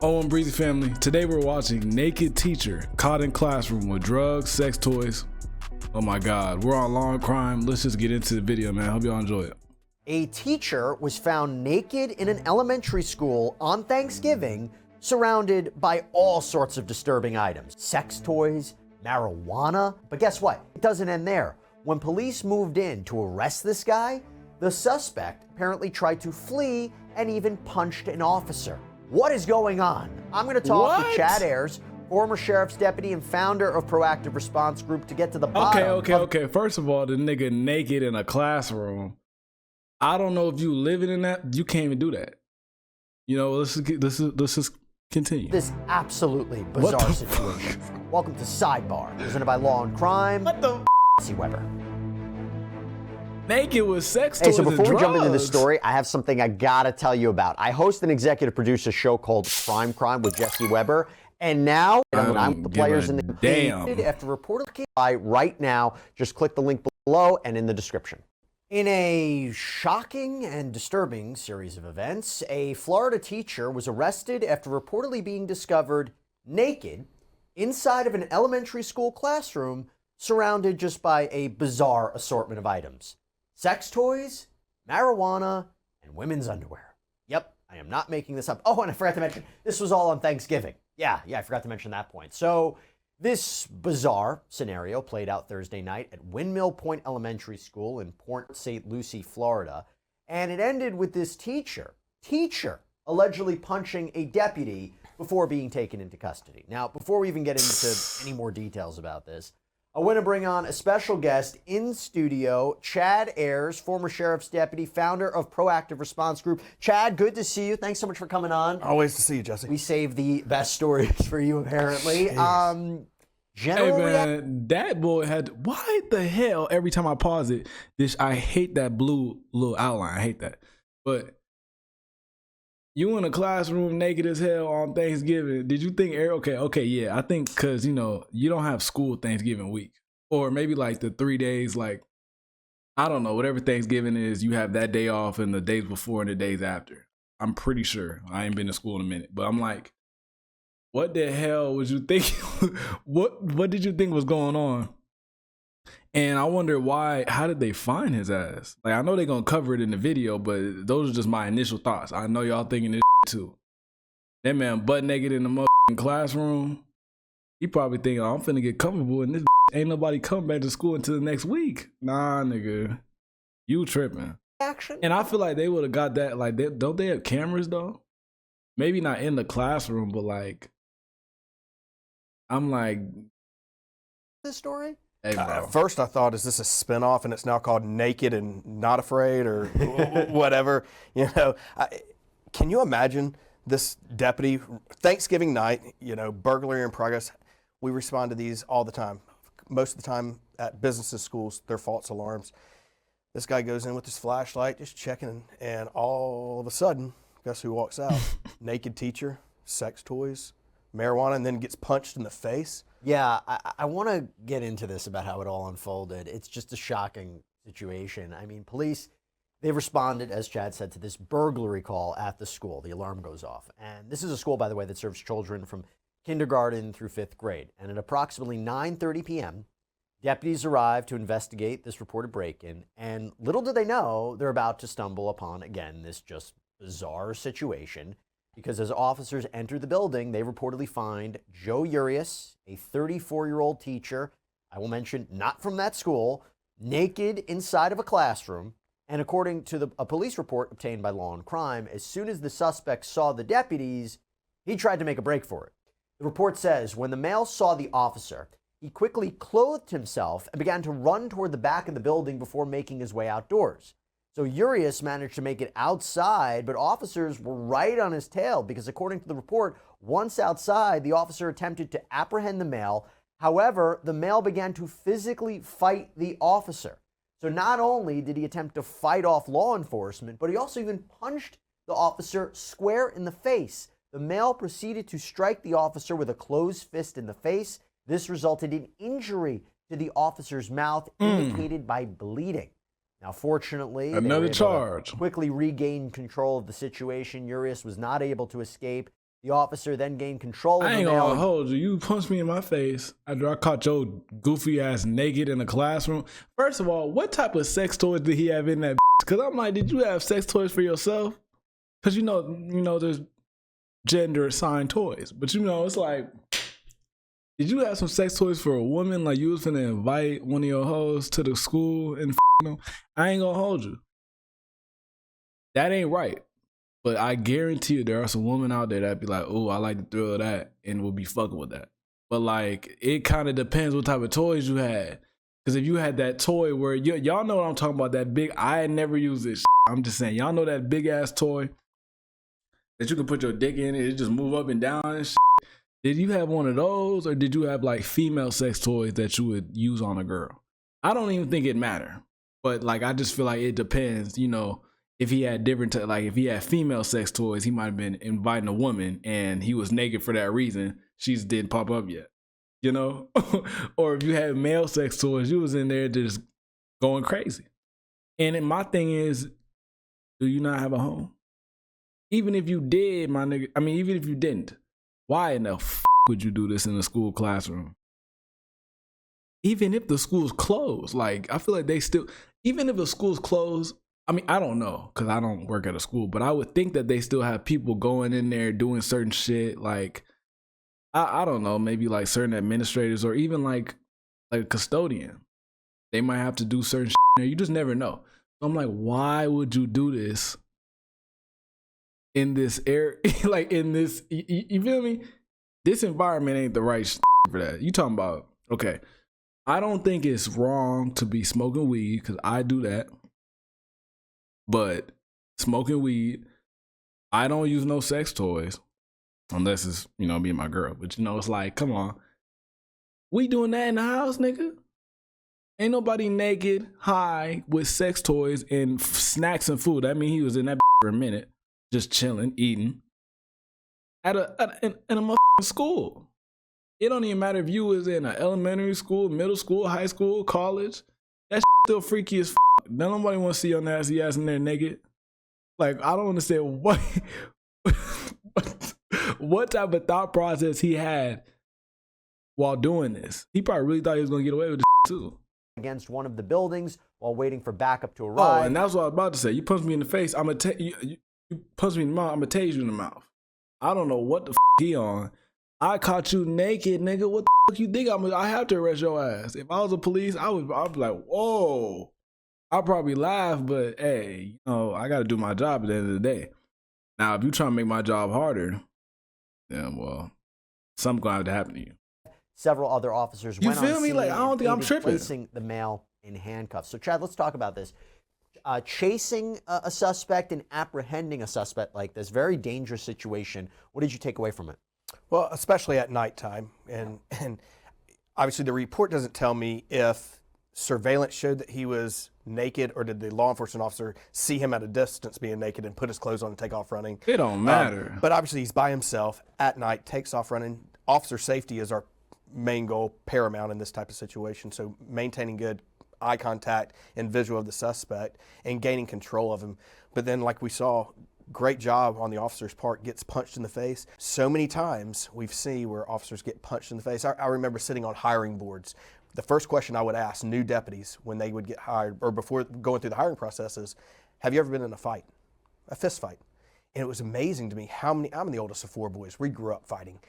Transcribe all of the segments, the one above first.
Oh, and Breezy family, today we're watching Naked Teacher Caught in Classroom with Drugs, Sex Toys. Oh my God, we're on Law and Crime. Let's just get into the video, man. Hope y'all enjoy it. A teacher was found naked in an elementary school on Thanksgiving, surrounded by all sorts of disturbing items. Sex toys, marijuana. But guess what? It doesn't end there. When police moved in to arrest this guy, the suspect apparently tried to flee and even punched an officer. What is going on? I'm going to talk with Chad Ayers, former sheriff's deputy and founder of Proactive Response Group, to get to the bottom. Okay. First of all, the nigga naked in a classroom. I don't know if you living in that. You can't even do that. You know, let's just continue. This absolutely bizarre situation. Welcome to Sidebar, presented by Law and Crime. What the Weber. Naked with sex toys. Hey, so before and we jump into drugs. this story, I have something I gotta tell you about. I host and executive produce a show called Crime with Jesse Weber, and now I'm the players in the damn. After reportedly right now, just click the link below and in the description. In a shocking and disturbing series of events, a Florida teacher was arrested after reportedly being discovered naked inside of an elementary school classroom, surrounded just by a bizarre assortment of items. Sex toys, marijuana, and women's underwear. Yep, I am not making this up. Oh, and I forgot to mention, this was all on Thanksgiving. Yeah, I forgot to mention that point. So this bizarre scenario played out Thursday night at Windmill Point Elementary School in Port St. Lucie, Florida. And it ended with this teacher allegedly punching a deputy before being taken into custody. Now, before we even get into any more details about this, I want to bring on a special guest in studio, Chad Ayers, former sheriff's deputy, founder of Proactive Response Group. Chad, good to see you. Thanks so much for coming on. Always to see you, Jesse. We saved the best stories for you, apparently. Hey man, that boy had, why the hell every time I pause it, I hate that blue little outline. I hate that. But you in a classroom naked as hell on Thanksgiving. Did you think, okay, yeah, I think because, you know, you don't have school Thanksgiving week. Or maybe like the 3 days, like, I don't know, whatever Thanksgiving is, you have that day off and the days before and the days after. I'm pretty sure. I ain't been to school in a minute. But I'm like, what the hell was you thinking? What did you think was going on? And I wonder why, how did they find his ass? Like, I know they're going to cover it in the video, but those are just my initial thoughts. I know y'all thinking this too. That man butt naked in the motherfucking classroom. He probably thinking, oh, I'm finna get comfortable and this ain't nobody come back to school until the next week. Nah, nigga. You tripping. Action. And I feel like they would have got that, like, don't they have cameras though? Maybe not in the classroom, but like, I'm like. This story? Hey, first I thought, is this a spinoff and it's now called Naked and Not Afraid or whatever? You know, can you imagine this deputy, Thanksgiving night, you know, burglary in progress? We respond to these all the time. Most of the time at businesses, schools, they're false alarms. This guy goes in with his flashlight, just checking, and all of a sudden, guess who walks out? Naked teacher, sex toys, marijuana, and then gets punched in the face. Yeah, I want to get into this about how it all unfolded. It's just a shocking situation. I mean, police, they responded, as Chad said, to this burglary call at the school. The alarm goes off. And this is a school, by the way, that serves children from kindergarten through 5th grade. And at approximately 9:30 p.m., deputies arrived to investigate this reported break-in. And little did they know, they're about to stumble upon, again, this just bizarre situation. Because as officers enter the building, they reportedly find Joe Urias, a 34-year-old teacher, I will mention not from that school, naked inside of a classroom. And according to a police report obtained by Law and Crime, as soon as the suspect saw the deputies, he tried to make a break for it. The report says when the male saw the officer, he quickly clothed himself and began to run toward the back of the building before making his way outdoors. So Urias managed to make it outside, but officers were right on his tail because according to the report, once outside, the officer attempted to apprehend the male. However, the male began to physically fight the officer. So not only did he attempt to fight off law enforcement, but he also even punched the officer square in the face. The male proceeded to strike the officer with a closed fist in the face. This resulted in injury to the officer's mouth, indicated by bleeding. Now, fortunately, another charge. quickly regained control of the situation. Urias was not able to escape. The officer then gained control of I the ain't male. gonna hold you. You punched me in my face after I caught your goofy ass naked in the classroom. First of all, what type of sex toys did he have in that? Because I'm like, did you have sex toys for yourself? Because you know, there's gender assigned toys, but it's like, did you have some sex toys for a woman? Like you was finna invite one of your hoes to the school and them? I ain't gonna hold you. That ain't right. But I guarantee you there are some women out there that be like, oh, I like the thrill of that and will be fucking with that. But like, it kind of depends what type of toys you had. Because if you had that toy where, y'all know what I'm talking about, that big, I had never used this. I'm just saying, y'all know that big ass toy that you can put your dick in and it just move up and down and shit. Did you have one of those, or did you have like female sex toys that you would use on a girl? I don't even think it matter. But like, I just feel like it depends, if he had like if he had female sex toys, he might have been inviting a woman and he was naked for that reason. She just didn't pop up yet, or if you had male sex toys, you was in there just going crazy. And my thing is, do you not have a home? Even if you did, my nigga, even if you didn't, why in the would you do this in a school classroom? Even if the school's closed, like I feel like they still, even if the school's closed, I don't know because I don't work at a school, but I would think that they still have people going in there doing certain shit. Like, I don't know, maybe like certain administrators or even like a custodian. They might have to do certain shit there. You just never know. So I'm like, why would you do this in this area? Like in this, you feel me? This environment ain't the right shit for that. You talking about, okay, I don't think it's wrong to be smoking weed because I do that. But smoking weed, I don't use no sex toys unless it's, me and my girl. But it's like, come on. We doing that in the house, nigga? Ain't nobody naked, high, with sex toys and snacks and food. I mean, he was in that for a minute, just chilling, eating in a motherfucking school. It don't even matter if you was in an elementary school, middle school, high school, college. That still freaky as nobody want to see your nasty ass in there naked. Like, I don't understand what type of thought process he had while doing this. He probably really thought he was going to get away with this too. Against one of the buildings while waiting for backup to Oh, arrive. and that's what I was about to say. You punched me in the face. I'm going to you punch me in the mouth. I'm going to tase you in the mouth. I don't know what the he on. I caught you naked, nigga. What the you think I have to arrest your ass? If I was a police, I'd be like, whoa. I'll probably laugh, but hey, I got to do my job at the end of the day. Now, if you trying to make my job harder, then, well, something's going to have to happen to you. Several other officers You went feel on me? scene Like, I don't and think I'm aided tripping. placing the male in handcuffs. So, Chad, let's talk about this. Chasing a suspect and apprehending a suspect like this, very dangerous situation. What did you take away from it? Well, especially at nighttime. And obviously the report doesn't tell me if surveillance showed that he was naked or did the law enforcement officer see him at a distance being naked and put his clothes on and take off running. It don't matter. But obviously he's by himself at night, takes off running. Officer safety is our main goal, paramount in this type of situation. So maintaining good eye contact and visual of the suspect and gaining control of him. But then, like we saw, great job on the officer's part, gets punched in the face. So many times we've seen where officers get punched in the face. I remember sitting on hiring boards. The first question I would ask new deputies when they would get hired or before going through the hiring process is, have you ever been in a fight, a fist fight? And it was amazing to me how many, I'm the oldest of 4 boys. We grew up fighting,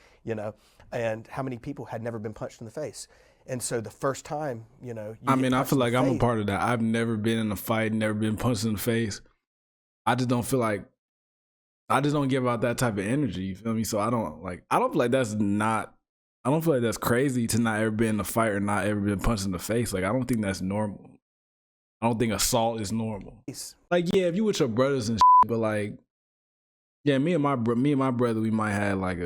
and how many people had never been punched in the face. And so the first time, I feel like I'm a part of that. I've never been in a fight, never been punched in the face. I just don't feel like, I just don't give out that type of energy. You feel me? So I don't feel like that's crazy to not ever be in a fight or not ever been punched in the face. Like, I don't think that's normal. I don't think assault is normal. Like, yeah, if you with your brothers and shit, but like, yeah, me and my brother, we might have like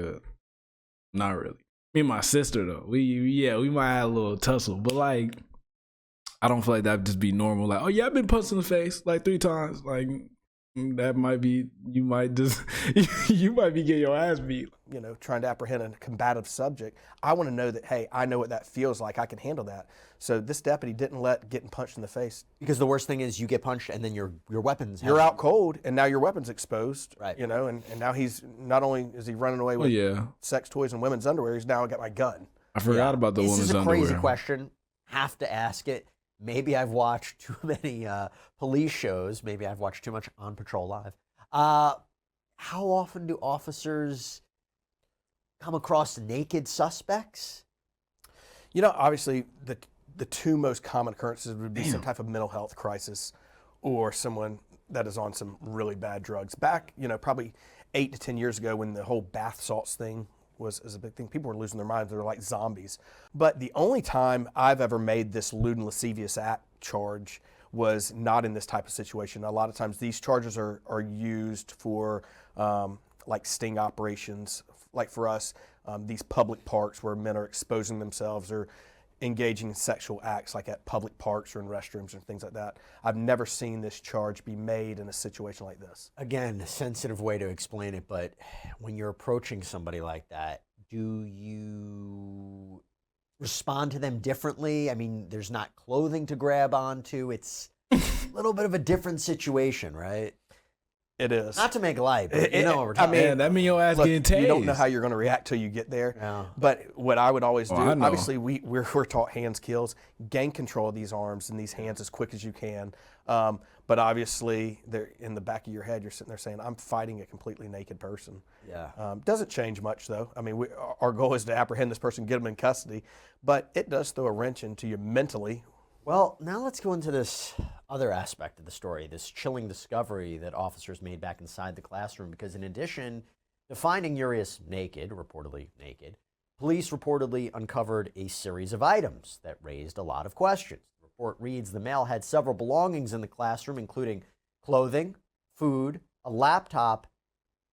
not really. Me and my sister though, we might have a little tussle, but like, I don't feel like that'd just be normal. Like, oh yeah, I've been punched in the face like 3 times. Like, That might be, you might just, you might be getting your ass beat. You know, trying to apprehend a combative subject. I want to know that, hey, I know what that feels like. I can handle that. So this deputy didn't let getting punched in the face. Because the worst thing is you get punched and then your weapons. You're out cold, and now your weapon's exposed. Right. You know, and now he's, not only is he running away with yeah. sex toys and women's underwear, he's now got my gun. I forgot about the women's This is a underwear. crazy question. Have to ask it. Maybe I've watched too many police shows. Maybe I've watched too much On Patrol Live. How often do officers come across naked suspects? You know, obviously, the two most common occurrences would be some type of mental health crisis or someone that is on some really bad drugs. Back, you know, probably 8 to 10 years ago when the whole bath salts thing was a big thing, people were losing their minds. They were like zombies. But the only time I've ever made this lewd and lascivious act charge was not in this type of situation. A lot of times these charges are used for like sting operations, like for us, these public parks where men are exposing themselves or engaging in sexual acts, like at public parks or in restrooms and things like that. I've never seen this charge be made in a situation like this. Again, a sensitive way to explain it, but when you're approaching somebody like that, do you respond to them differently? I mean, there's not clothing to grab onto. It's a little bit of a different situation, right? It is. Not to make light, but you know what we're talking Yeah, about. that mean your ass Look, getting tased. you don't know how you're going to react till you get there. Yeah. But what I would always do, I know. obviously we're taught hands kills. Gain control of these arms and these hands as quick as you can. But obviously, they're in the back of your head, you're sitting there saying, I'm fighting a completely naked person. Yeah. Doesn't change much, though. I mean, our goal is to apprehend this person, get them in custody. But it does throw a wrench into you mentally. Well, now let's go into this other aspect of the story, this chilling discovery that officers made back inside the classroom, because in addition to finding Urias naked, reportedly naked, police reportedly uncovered a series of items that raised a lot of questions. The report reads, the male had several belongings in the classroom, including clothing, food, a laptop,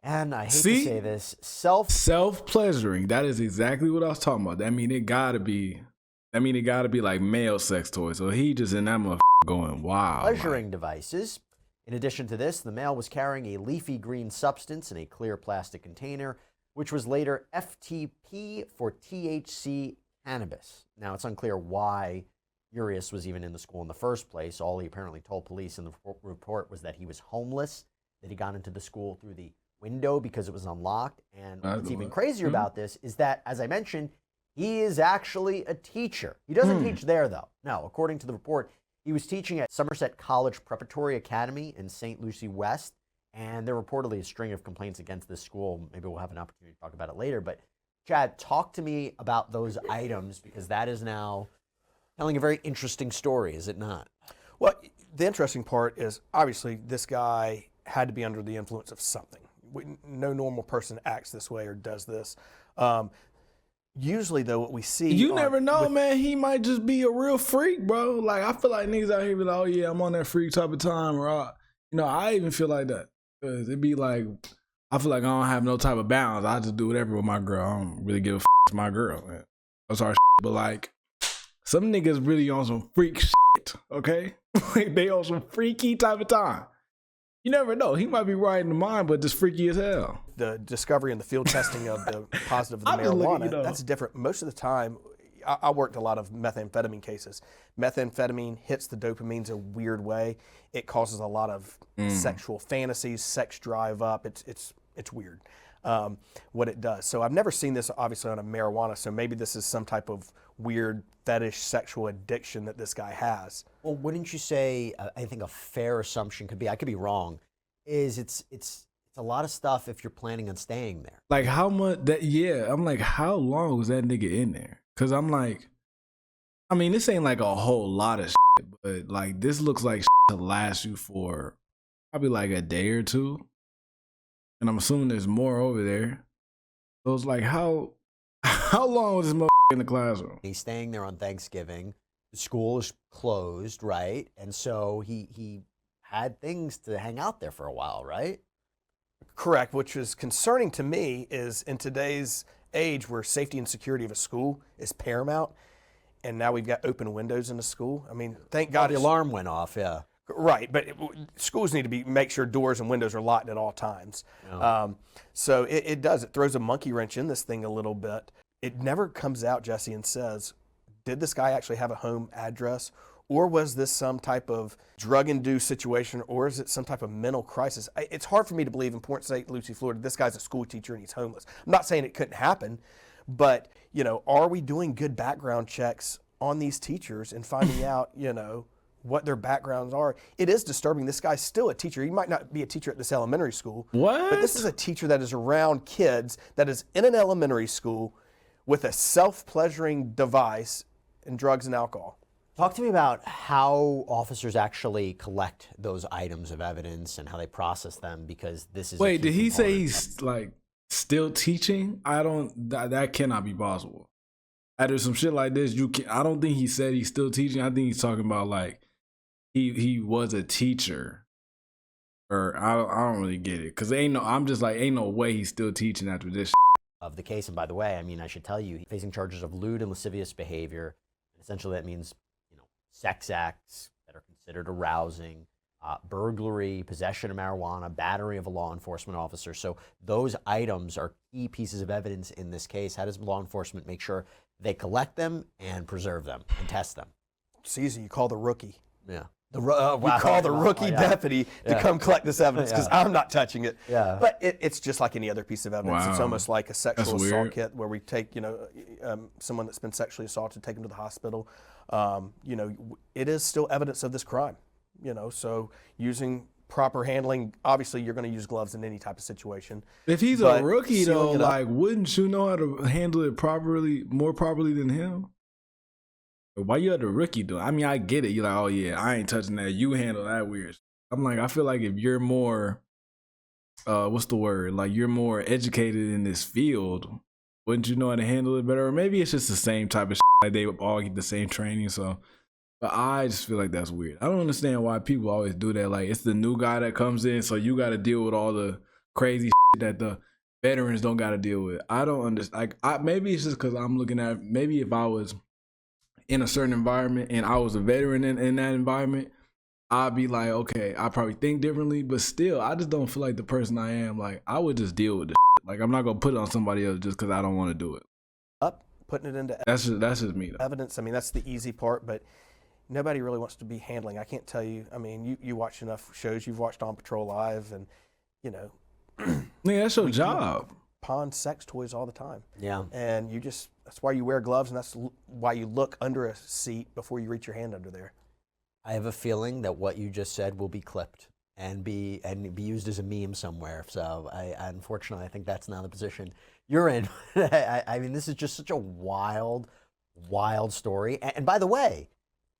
and I hate to say this, self-pleasuring. That is exactly what I was talking about. It gotta be like male sex toys. So he just in that motherfucker going, wow. pleasuring devices. In addition to this, the male was carrying a leafy green substance in a clear plastic container, which was later FTP for THC cannabis. Now, it's unclear why Urias was even in the school in the first place. All he apparently told police in the report was that he was homeless, that he got into the school through the window because it was unlocked. And what's even crazier about this is that, as I mentioned, he is actually a teacher. He doesn't teach there, though. No, according to the report, he was teaching at Somerset College Preparatory Academy in St. Lucie West, and there reportedly a string of complaints against this school. Maybe we'll have an opportunity to talk about it later. But, Chad, talk to me about those items, because that is now telling a very interesting story, is it not? Well, the interesting part is, obviously, this guy had to be under the influence of something. No normal person acts this way or does this. Usually, though, what we see... You never know, man. He might just be a real freak, bro. Like, I feel like niggas out here be like, oh, yeah, I'm on that freak type of time. Or, I even feel like that. Because it be like, I feel like I don't have no type of balance. I just do whatever with my girl. I don't really give a to my girl, man. I'm sorry, but, like, some niggas really on some freak shit, okay? Like, they on some freaky type of time. You never know. He might be right in the mind, but just freaky as hell. The discovery and the field testing of the positive of the I'm just looking, marijuana, that's different. Most of the time, I worked a lot of methamphetamine cases. Methamphetamine hits the dopamines a weird way. It causes a lot of sexual fantasies, sex drive up. It's weird what it does. So I've never seen this, obviously, on a marijuana, so maybe this is some type of weird fetish sexual addiction that this guy has. Well, wouldn't you say, I think a fair assumption could be, I could be wrong, is it's a lot of stuff if you're planning on staying there. Like, how much that, yeah, I'm like, how long was that nigga in there? Because I'm like, I mean, this ain't like a whole lot of shit, but like, this looks like shit to last you for probably like a day or two. And I'm assuming there's more over there. So it's like, how long was this motherfucker in the classroom? He's staying there on Thanksgiving. The school is closed, right? And so he had things to hang out there for a while, right? Correct. Which is concerning to me is in today's age where safety and security of a school is paramount, and now we've got open windows in the school. I mean, thank God the alarm went off, yeah. Right, but schools need to make sure doors and windows are locked at all times. Oh. So it does. It throws a monkey wrench in this thing a little bit. It never comes out, Jesse, and says, did this guy actually have a home address? Or was this some type of drug-induced situation? Or is it some type of mental crisis? It's hard for me to believe in Port St. Lucie, Florida, this guy's a school teacher and he's homeless. I'm not saying it couldn't happen, but, are we doing good background checks on these teachers and finding out, what their backgrounds are? It is disturbing. This guy's still a teacher. He might not be a teacher at this elementary school. What? But this is a teacher that is around kids, that is in an elementary school with a self-pleasuring device and drugs and alcohol. Talk to me about how officers actually collect those items of evidence and how they process them, because this is a Wait, key did he say component. he's like still teaching? That cannot be possible. After some shit like this, I don't think he said he's still teaching. I think he's talking about like he was a teacher. Or I don't really get it. Cause ain't no way he's still teaching after this shit. Of the case. And by the way, I should tell you, he's facing charges of lewd and lascivious behavior. Essentially, that means, sex acts that are considered arousing, burglary, possession of marijuana, battery of a law enforcement officer. So those items are key pieces of evidence in this case. How does law enforcement make sure they collect them and preserve them and test them? It's easy. You call the rookie. Yeah. You call the rookie deputy to come collect this evidence, because I'm not touching it. Yeah. But it's just like any other piece of evidence. It's Wow. almost like a sexual That's assault weird. kit where we take, someone that's been sexually assaulted, take them to the hospital. It is still evidence of this crime. So using proper handling, obviously you're going to use gloves in any type of situation. If he's But a rookie though, sealing it up- like wouldn't you know how to handle it more properly than him? Why you had a rookie do it? I mean, I get it. You're like, oh yeah, I ain't touching that. You handle that weird. I'm like, I feel like if you're more, what's the word? Like you're more educated in this field, wouldn't you know how to handle it better? Or maybe it's just the same type of shit. Like they all get the same training. So, but I just feel like that's weird. I don't understand why people always do that. Like it's the new guy that comes in, so you got to deal with all the crazy shit that the veterans don't got to deal with. I don't understand. Maybe it's just because I'm looking at, maybe if I was in a certain environment and I was a veteran in that environment, I'd be like, okay, I probably think differently, but still, I just don't feel like the person I am. Like I would just deal with this shit. Like I'm not gonna put it on somebody else just because I don't want to do it. Putting it into That's just me though. evidence. I mean, that's the easy part, but nobody really wants to be handling. I can't tell you. I mean, you watch enough shows. You've watched On Patrol Live, and Yeah, that's your job. pawn sex toys all the time. Yeah. And that's why you wear gloves, and that's why you look under a seat before you reach your hand under there. I have a feeling that what you just said will be clipped and be used as a meme somewhere. So unfortunately, I think that's now the position you're in. I mean, this is just such a wild story. And by the way,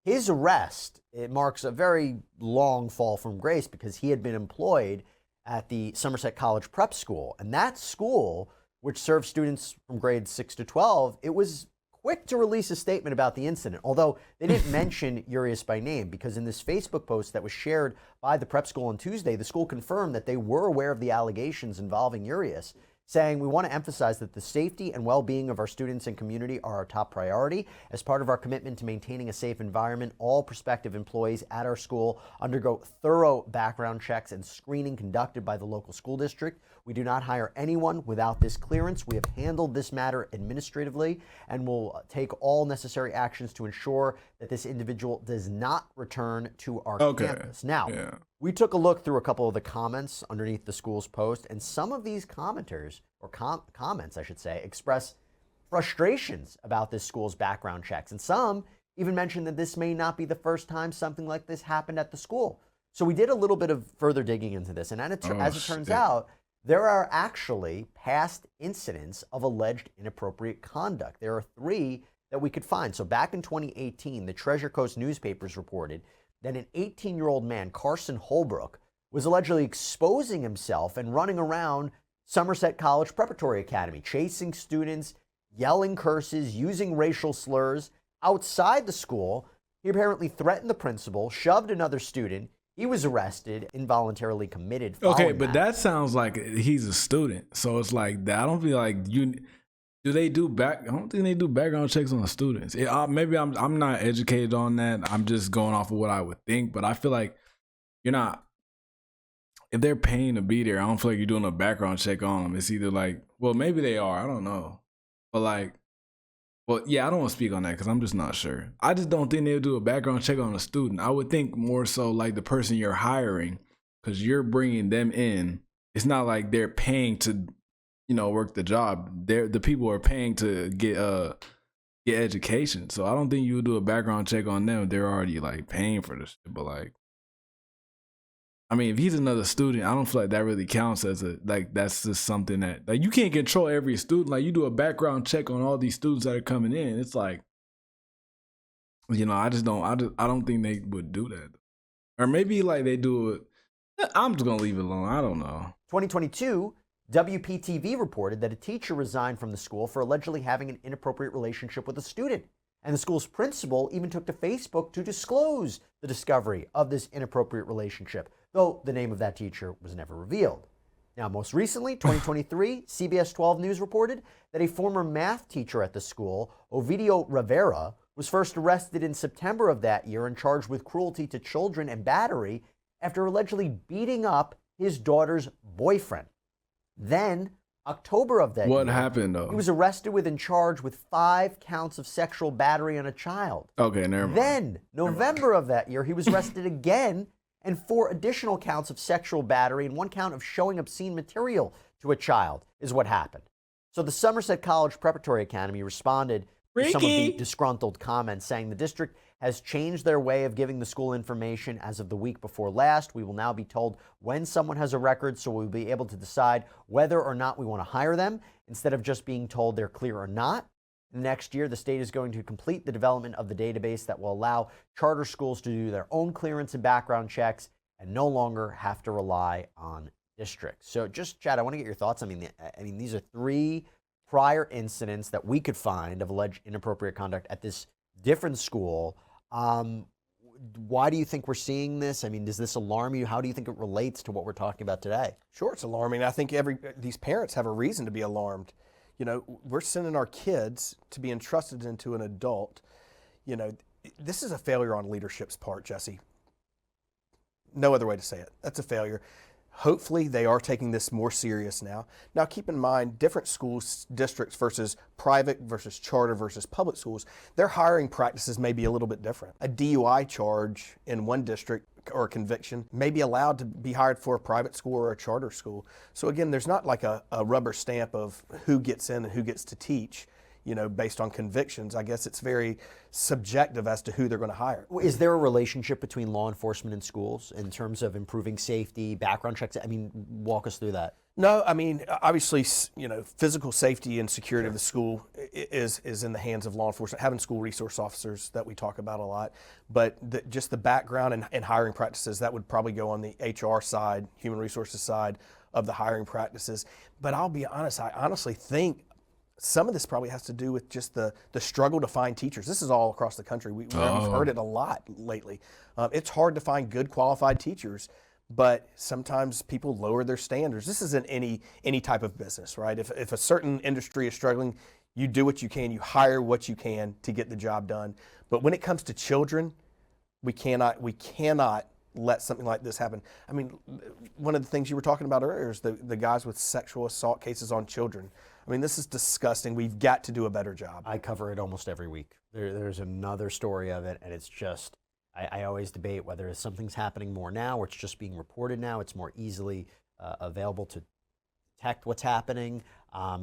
his arrest, it marks a very long fall from grace, because he had been employed at the Somerset College Prep School. And that school, which serves students from grades 6 to 12, it was quick to release a statement about the incident, although they didn't mention Urias by name, because in this Facebook post that was shared by the prep school on Tuesday, the school confirmed that they were aware of the allegations involving Urias, saying, "We want to emphasize that the safety and well-being of our students and community are our top priority. As part of our commitment to maintaining a safe environment, all prospective employees at our school undergo thorough background checks and screening conducted by the local school district. We do not hire anyone without this clearance. We have handled this matter administratively and will take all necessary actions to ensure that this individual does not return to our campus." Now, Yeah. we took a look through a couple of the comments underneath the school's post, and some of these commenters, or comments, I should say, express frustrations about this school's background checks. And some even mentioned that this may not be the first time something like this happened at the school. So we did a little bit of further digging into this, and as it turns shit. out, there are actually past incidents of alleged inappropriate conduct. There are 3 that we could find. So back in 2018, the Treasure Coast newspapers reported that an 18-year-old man, Carson Holbrook, was allegedly exposing himself and running around Somerset College Preparatory Academy, chasing students, yelling curses, using racial slurs. Outside the school, he apparently threatened the principal, shoved another student. He was arrested, involuntarily committed. Okay, but that sounds like he's a student. So it's like that. I don't feel like you. Do they do I don't think they do background checks on the students. Maybe I'm not educated on that. I'm just going off of what I would think. But I feel like you're not. If they're paying to be there, I don't feel like you're doing a background check on them. It's either like, well, maybe they are. I don't know, but like, well, yeah, I don't want to speak on that because I'm just not sure. I just don't think they'll do a background check on a student. I would think more so like the person you're hiring, because you're bringing them in. It's not like they're paying to, work the job. The people are paying to get education. So I don't think you would do a background check on them. They're already like paying for this shit. But like, I mean, if he's another student, I don't feel like that really counts as that's just something that, like, you can't control every student. Like, you do a background check on all these students that are coming in. It's like, I don't think they would do that. Or maybe like they do it. I'm just going to leave it alone. I don't know. 2022, WPTV reported that a teacher resigned from the school for allegedly having an inappropriate relationship with a student. And the school's principal even took to Facebook to disclose the discovery of this inappropriate relationship, though the name of that teacher was never revealed. Now, most recently, 2023, CBS 12 News reported that a former math teacher at the school, Ovidio Rivera, was first arrested in September of that year and charged with cruelty to children and battery after allegedly beating up his daughter's boyfriend. Then, October of that year, what happened though? He was arrested and charged with 5 counts of sexual battery on a child. Okay, never mind. Then, November of that year, he was arrested again and 4 additional counts of sexual battery and 1 count of showing obscene material to a child is what happened. So the Somerset College Preparatory Academy responded to some of the disgruntled comments, saying the district has changed their way of giving the school information as of the week before last. We will now be told when someone has a record, so we'll be able to decide whether or not we want to hire them instead of just being told they're clear or not. Next year, the state is going to complete the development of the database that will allow charter schools to do their own clearance and background checks and no longer have to rely on districts. So just, Chad, I want to get your thoughts. I mean, these are 3 prior incidents that we could find of alleged inappropriate conduct at this different school. Why do you think we're seeing this? I mean, does this alarm you? How do you think it relates to what we're talking about today? Sure, it's alarming. I think these parents have a reason to be alarmed. We're sending our kids to be entrusted into an adult. This is a failure on leadership's part, Jesse. No other way to say it. That's a failure. Hopefully they are taking this more serious now. Now keep in mind, different school districts versus private versus charter versus public schools, their hiring practices may be a little bit different. A DUI charge in one district or a conviction may be allowed to be hired for a private school or a charter school. So again, there's not like a rubber stamp of who gets in and who gets to teach, based on convictions. I guess it's very subjective as to who they're going to hire. Is there a relationship between law enforcement and schools in terms of improving safety, background checks? I mean, walk us through that. No, I mean, obviously, physical safety and security of the school is in the hands of law enforcement, having school resource officers that we talk about a lot. But just the background and hiring practices, that would probably go on the HR side, human resources side of the hiring practices. But I'll be honest, I honestly think some of this probably has to do with just the struggle to find teachers. This is all across the country. We've heard it a lot lately. It's hard to find good qualified teachers, but sometimes people lower their standards. This isn't any type of business, right? If a certain industry is struggling, you do what you can, you hire what you can to get the job done. But when it comes to children, we cannot let something like this happen. I mean, one of the things you were talking about earlier is the guys with sexual assault cases on children. I mean, this is disgusting. We've got to do a better job. I cover it almost every week. There's another story of it, and it's just, I always debate whether something's happening more now or it's just being reported now. It's more easily available to detect what's happening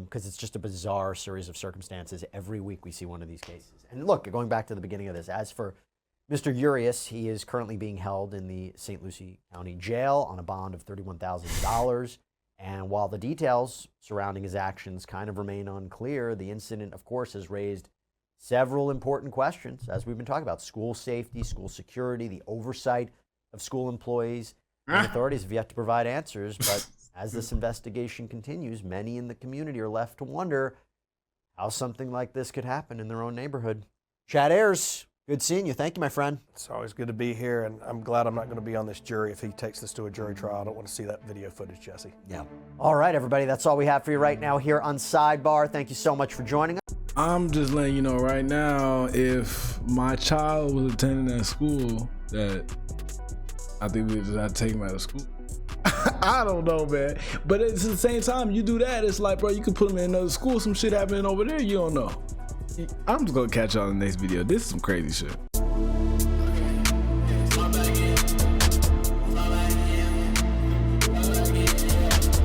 because it's just a bizarre series of circumstances. Every week we see one of these cases. And look, going back to the beginning of this, as for Mr. Urias, he is currently being held in the St. Lucie County Jail on a bond of $31,000. And while the details surrounding his actions kind of remain unclear, the incident, of course, has raised several important questions, as we've been talking about. School safety, school security, the oversight of school employees. And authorities have yet to provide answers, but as this investigation continues, many in the community are left to wonder how something like this could happen in their own neighborhood. Chad Ayers, good seeing you. Thank you, my friend. It's always good to be here, and I'm glad I'm not going to be on this jury if he takes this to a jury trial. I don't want to see that video footage, Jesse. Yeah. All right, everybody, that's all we have for you right now here on Sidebar. Thank you so much for joining us. I'm just letting you know right now, if my child was attending that school, that I think we just have to take him out of school. I don't know, man. But at the same time, you do that, it's like, bro, you can put him in another school, some shit happening over there, you don't know. I'm just gonna catch y'all in the next video. This is some crazy shit.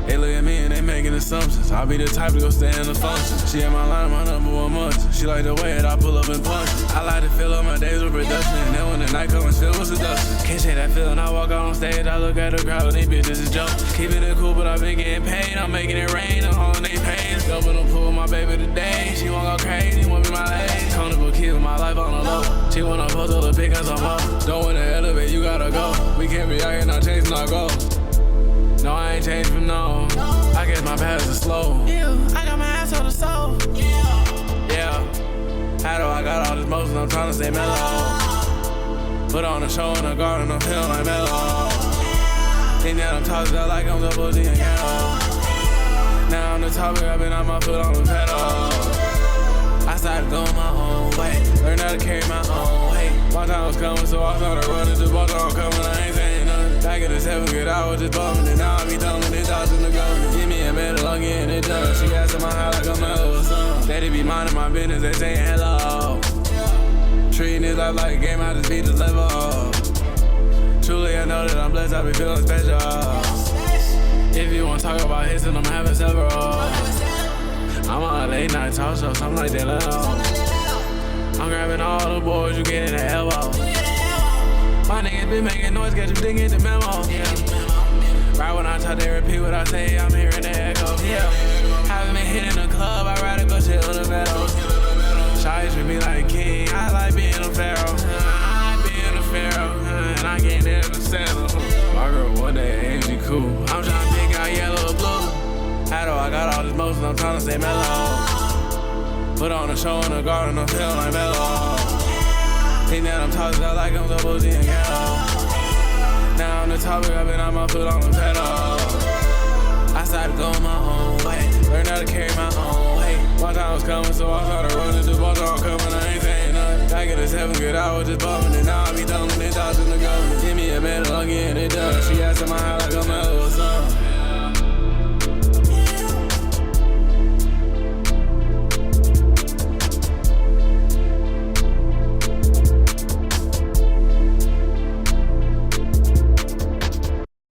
They look at me and they making assumptions. I'll be the type to go stay in the function. She in my line, my number one munch. She like the way that I pull up and punch. I like to fill up my days with production. And then when the night comes, filled with seduction. Can't shake that feeling. I walk out on stage, I look at the crowd and these bitches is joke. Keeping it cool, but I've been getting paid. I'm making it rain, I'm hauling they pain. Jumping the pool with my baby today. She won't go crazy, won't be my lady. Comfortable kid with my life on the low. She wanna post all the pick us some up. Don't wanna elevate, you gotta go. We can't be out here not chasing our goals. No, I ain't changed from no. I guess my paths are slow. Yeah, I got my ass on the soul. Yeah. How do I got all this motion? I'm trying to stay mellow. Put on a show in the garden, I'm feeling like mellow. Think that I'm tossed out like I'm the boozy and yellow. Now on the topic, I've been on my foot on the pedal. I started going my own way. Learned how to carry my own weight. My time was coming, so I started running. Just walked on coming, I ain't saying nothing. Back in the 7th grade, I was just bumming, and now I be thumbing it out to the gun. Give me a medal, I'm getting it done. She asking my high like a mellow or something. Daddy be minding my business, they saying hello. Treating this life like a game, I just beat the level. Truly, I know that I'm blessed, I be feeling special. If you want to talk about hits, then I'm having several. I'm on a late night talk show, something like that low. I'm grabbing all the boys, you get in the elbow. My niggas been making noise, get you digging the memo. Yeah. Right when I talk, they repeat what I say, I'm hearing the echo. Yeah. Haven't been hitting the club, I'd rather go chill on the meadow. Shawty treat me like a king, I like being a pharaoh. I like being a pharaoh, and I can't never settle. My girl one day ain't she cool. I'm trying to pick out yellow or blue. How do I got all this motion, I'm trying to stay mellow. Put on a show in the garden, I'm feeling like mellow. Think that I'm tossed out like I'm so boozy and yellow. Now on the topic, I've been on my foot on the pedal. I started going my own way. Learned how to carry my own weight. My time was coming, so I started running. Just walked on coming, I ain't saying nothing. Back in the 7th grade, I was just bumming, and now I be thumbing